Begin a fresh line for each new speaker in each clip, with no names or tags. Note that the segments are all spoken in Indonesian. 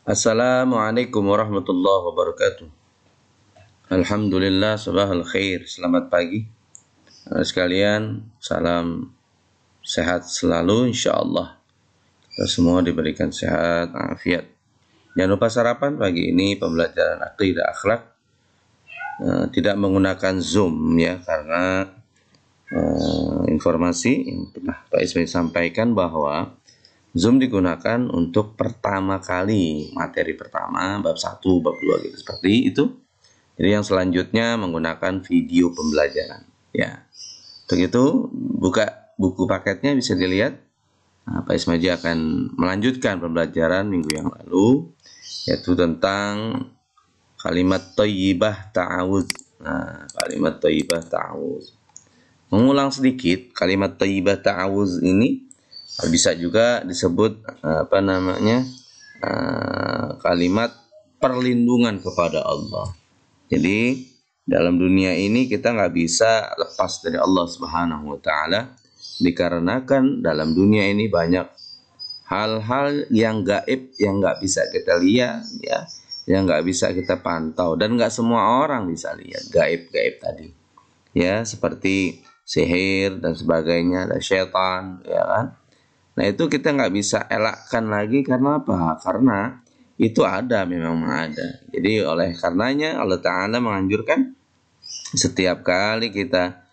Assalamualaikum warahmatullahi wabarakatuh. Alhamdulillah, sabahal khair. Selamat pagi sekalian. Salam sehat selalu insyaallah. Kita semua diberikan sehat, afiat. Jangan lupa sarapan pagi ini pembelajaran aqidah akhlak. Tidak menggunakan Zoom ya, karena informasi yang pernah Pak Ismail sampaikan bahwa Zoom digunakan untuk pertama kali, materi pertama, bab 1, bab 2 gitu, seperti itu. Jadi yang selanjutnya menggunakan video pembelajaran. Ya, untuk itu buka buku paketnya bisa dilihat. Pak Ismaji akan melanjutkan pembelajaran minggu yang lalu, yaitu tentang kalimat thayyibah ta'awudz. Nah, kalimat thayyibah ta'awudz. Mengulang sedikit, kalimat thayyibah ta'awudz ini bisa juga disebut kalimat perlindungan kepada Allah. Jadi dalam dunia ini kita nggak bisa lepas dari Allah Subhanahu Wa Taala, dikarenakan dalam dunia ini banyak hal-hal yang gaib yang nggak bisa kita lihat, ya, yang nggak bisa kita pantau, dan nggak semua orang bisa lihat gaib-gaib tadi, ya, seperti sihir dan sebagainya, ada syaitan, ya kan. Nah itu kita nggak bisa elakkan lagi, karena apa? Karena itu ada, memang ada. Jadi oleh karenanya Allah Ta'ala menganjurkan setiap kali kita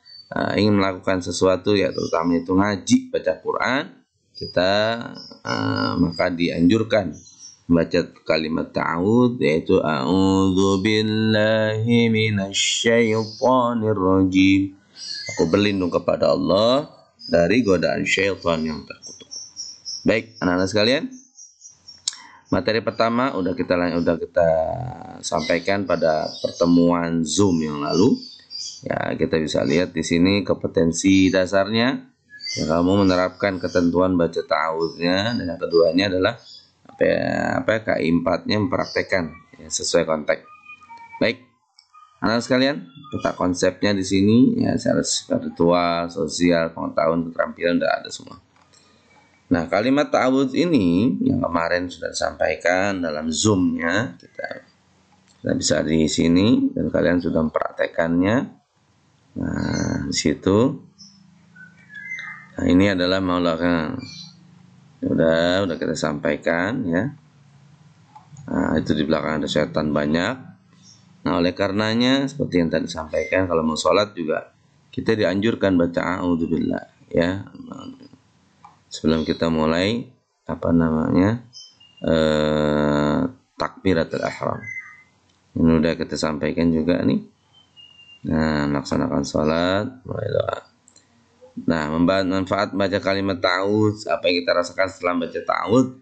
ingin melakukan sesuatu, ya terutama itu ngaji, baca Quran, kita maka dianjurkan membaca kalimat ta'awudz, yaitu a'udzu billahi minasyaitonir rajim. Aku berlindung kepada Allah dari godaan syaitan yang terkutuk. Baik, anak-anak sekalian, materi pertama udah kita sampaikan pada pertemuan Zoom yang lalu. Ya, kita bisa lihat di sini kompetensi dasarnya. Ya, kamu menerapkan ketentuan baca ta'awudznya, dan yang keduanya adalah KI4-nya mempraktekkan, ya, sesuai konteks. Baik, anak sekalian, kita konsepnya di sini ya, secara spiritual, sosial, pengetahuan, keterampilan udah ada semua. Nah, kalimat ta'awudz ini yang kemarin sudah disampaikan dalam Zoom-nya, kita bisa di sini dan kalian sudah mempraktekannya. Nah, di situ. Nah, ini adalah maulakan. Udah kita sampaikan ya. Nah, itu di belakang ada setan banyak. Nah, oleh karenanya seperti yang tadi disampaikan, kalau mau sholat juga kita dianjurkan baca a'udzubillah ya. Sebelum kita mulai takbiratul ihram. Ini udah kita sampaikan juga nih. Nah, melaksanakan sholat, mulai doa. Nah, manfaat baca kalimat ta'awudz, apa yang kita rasakan setelah baca ta'awudz?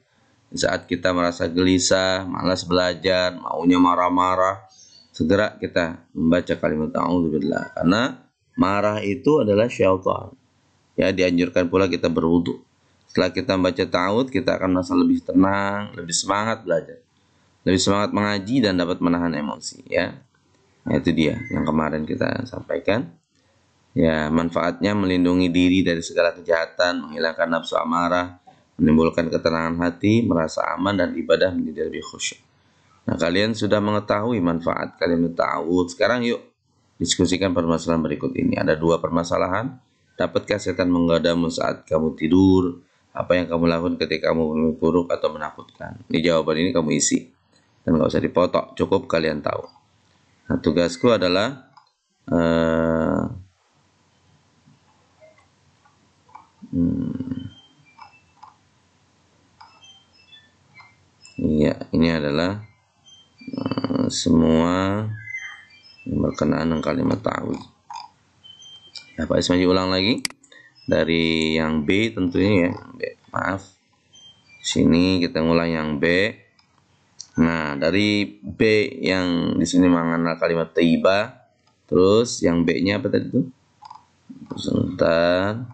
Saat kita merasa gelisah, malas belajar, maunya marah-marah, segera kita membaca kalimat ta'awudzubillah, karena marah itu adalah syaitan. Ya, dianjurkan pula kita berwudu. Setelah kita membaca ta'awudz, kita akan merasa lebih tenang, lebih semangat belajar, lebih semangat mengaji, dan dapat menahan emosi ya. Nah, itu dia yang kemarin kita sampaikan. Ya, manfaatnya melindungi diri dari segala kejahatan, menghilangkan nafsu amarah, menimbulkan ketenangan hati, merasa aman, dan ibadah menjadi lebih khusyuk. Nah, kalian sudah mengetahui manfaat kalimat ta'awudz. Sekarang yuk diskusikan permasalahan berikut ini. Ada 2 permasalahan. Dapatkah setan menggodamu saat kamu tidur? Apa yang kamu lakukan ketika kamu bermimpi buruk atau menakutkan? Di jawaban ini kamu isi, dan nggak usah dipotok, cukup kalian tahu. Nah, tugasku adalah ini adalah semua yang berkenaan dengan kalimat ta'awudz. Ya, Pak Ismail ulang lagi dari yang B tentunya ya. Maaf. Sini kita ngulang yang B. Nah, dari B yang di sini mengenal kalimat thayyibah. Terus yang B-nya apa tadi tuh? Sebentar.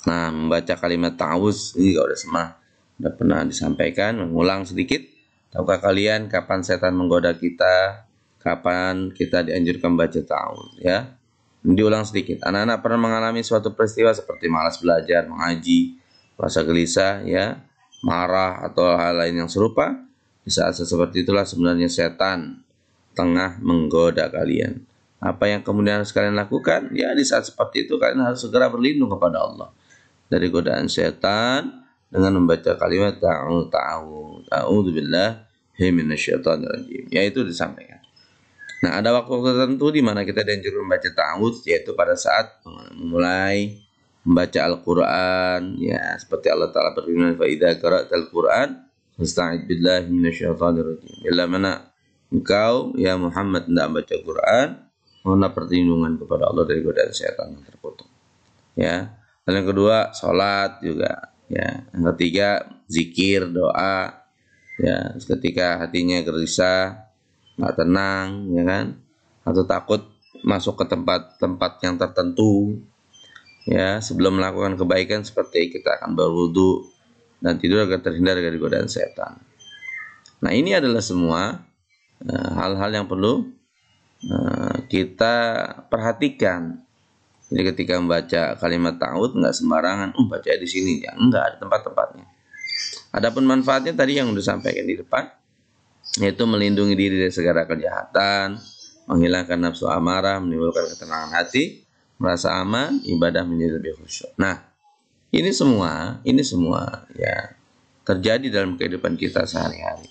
Nah, membaca kalimat ta'awudz ini udah pernah disampaikan, mengulang sedikit. Tahukah kalian kapan setan menggoda kita? Kapan kita dianjurkan baca ta'awudz ya? Diulang sedikit. Anak-anak pernah mengalami suatu peristiwa seperti malas belajar, mengaji, rasa gelisah ya. marah atau hal lain yang serupa, di saat seperti itulah sebenarnya setan tengah menggoda kalian. Apa yang kemudian harus kalian lakukan? Ya, di saat seperti itu kalian harus segera berlindung kepada Allah dari godaan setan dengan membaca kalimat ta'udzubillahi minasyaitonirrajim, yaitu disampaikan. Nah, ada waktu tertentu di mana kita dianjurkan membaca ta'awudz, yaitu pada saat memulai membaca Al-Qur'an, ya, seperti Allah Ta'ala berfirman, fa idza qara'tal Qur'an fasta'id billahi minasyaitonirrajim. Bila mana engkau ya Muhammad hendak membaca Quran, mohonlah perlindungan kepada Allah dari godaan setan yang terkutuk. Ya. Dan yang kedua, salat juga, ya. Yang ketiga, zikir, doa. Ya, ketika hatinya gelisah, nggak tenang, ya kan? Atau takut masuk ke tempat-tempat yang tertentu. Ya, sebelum melakukan kebaikan seperti kita akan berwudu dan tidur agar terhindar dari godaan setan. Nah, ini adalah semua hal-hal yang perlu kita perhatikan. Jadi ketika membaca kalimat ta'awudz nggak sembarangan, baca di sini, ya enggak, ada tempat-tempatnya. Adapun manfaatnya tadi yang sudah disampaikan di depan, yaitu melindungi diri dari segala kejahatan, menghilangkan nafsu amarah, menimbulkan ketenangan hati, merasa aman, ibadah menjadi lebih khusyuk. Nah, ini semua ya terjadi dalam kehidupan kita sehari-hari.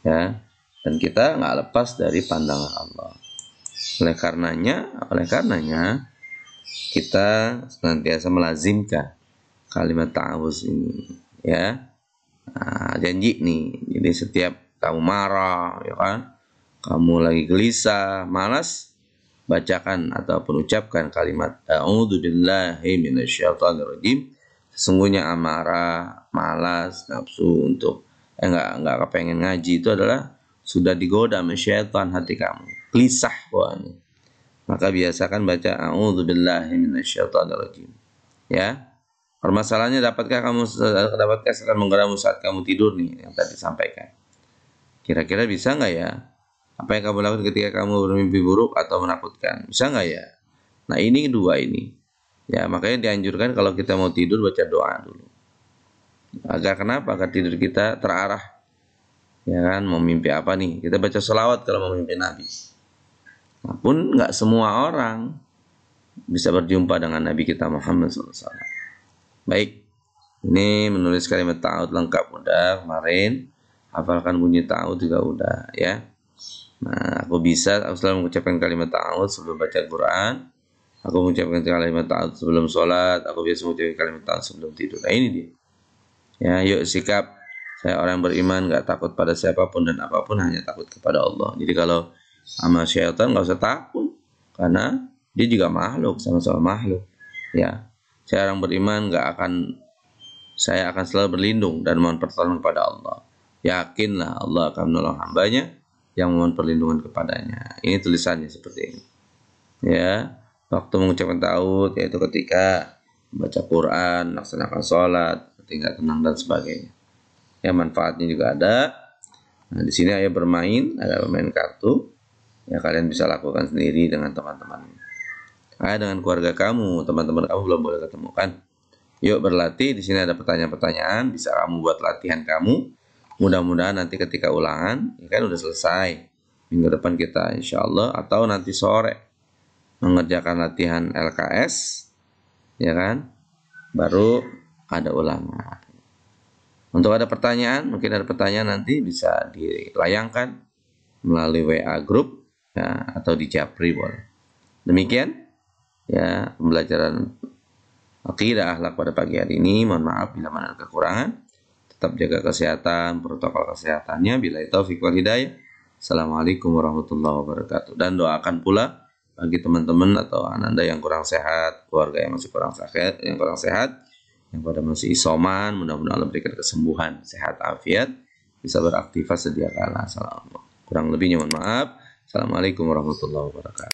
Ya, dan kita nggak lepas dari pandangan Allah. Oleh karenanya kita senantiasa melazimkan kalimat ta'awudz ini, ya. Nah, janji nih, jadi setiap kamu marah, ya kan, kamu lagi gelisah, malas, bacakan ataupun ucapkan kalimat a'udzubillahi minasyaitonirrajim. Sesungguhnya amarah, malas, nafsu untuk enggak kepengen ngaji itu adalah sudah digoda sama syaitan hati kamu, gelisah bawahnya. Maka biasakan baca a'udzubillahi minasyaitonirrajim. Ya. Permasalahannya dapatkah setan menggeramu saat kamu tidur nih yang tadi sampaikan. Kira-kira bisa nggak ya? Apa yang kamu lakukan ketika kamu bermimpi buruk atau menakutkan? Bisa nggak ya? Nah, ini dua ini. Ya, makanya dianjurkan kalau kita mau tidur baca doa dulu. Agar kenapa? Agar tidur kita terarah. Ya kan, mau mimpi apa nih? Kita baca selawat kalau mau mimpi Nabi. Nah, pun nggak semua orang bisa berjumpa dengan Nabi kita Muhammad SAW. Baik, ini menulis kalimat ta'awudz lengkap udah kemarin. Hafalkan bunyi ta'awudz juga udah, ya. Nah, aku selalu mengucapkan kalimat ta'awudz sebelum baca Quran. Aku mengucapkan kalimat ta'awudz sebelum sholat. Aku biasa mengucapkan kalimat ta'awudz sebelum tidur. Nah, ini dia. Ya, yuk sikap. Saya orang beriman, gak takut pada siapapun dan apapun, hanya takut kepada Allah. Jadi kalau sama syaitan gak usah takut, karena dia juga makhluk, sama-sama makhluk. Ya, saya orang beriman saya akan selalu berlindung dan mohon pertolongan kepada Allah. Yakinlah Allah akan menolong hambanya yang mohon perlindungan kepadanya. Ini tulisannya seperti ini. Ya, waktu mengucapkan ta'awudz yaitu ketika baca Quran, melaksanakan sholat, ketika tenang dan sebagainya. Ya, manfaatnya juga ada. Nah, di sini ayah bermain, ada bermain kartu. Ya, kalian bisa lakukan sendiri dengan teman-teman. Dengan keluarga kamu, teman-teman kamu belum boleh ketemu kan? Yuk berlatih. Di sini ada pertanyaan-pertanyaan, bisa kamu buat latihan kamu. Mudah-mudahan nanti ketika ulangan, ya kan udah selesai. Minggu depan kita insya Allah, atau nanti sore mengerjakan latihan LKS, ya kan? Baru ada ulangan. Untuk ada pertanyaan, mungkin ada pertanyaan nanti bisa dilayangkan melalui WA grup, ya, atau di Japri boleh. Demikian ya pembelajaran akidah akhlak pada pagi hari ini. Mohon maaf bila mana ada kekurangan. Tetap jaga kesehatan, protokol kesehatannya. Billahi taufiq wal hidayah. Assalamualaikum warahmatullahi wabarakatuh. Dan doakan pula bagi teman-teman atau ananda yang kurang sehat, keluarga yang masih kurang sehat, yang pada masih isoman, mudah-mudahan Allah berikan kesembuhan, sehat, afiat, bisa beraktivitas sedia kala. Kurang lebihnya mohon maaf. Assalamualaikum warahmatullahi wabarakatuh.